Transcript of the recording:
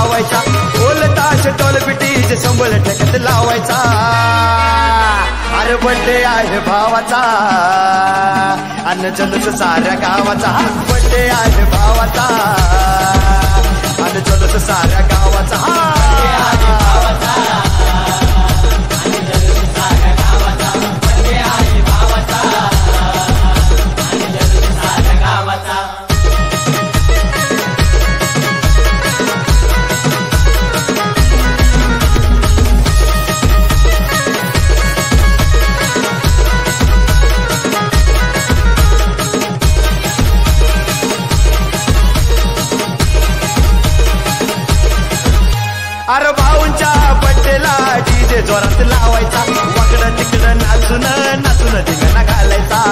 लावायचा ढोल ताश टोल पिटीचे संबळ ठेकत लावायचा अरे बड्डे आहे भावाचा अन्न जलस साऱ्या गावाचा बड्डे आहे भावाचा अन्न जलस साऱ्या गावाचा अरे भाऊंच्या बड्डेला डीजे जोरात लावायचा वाकडं तिकडं नाचून नाचून धिंगाणा घालायचा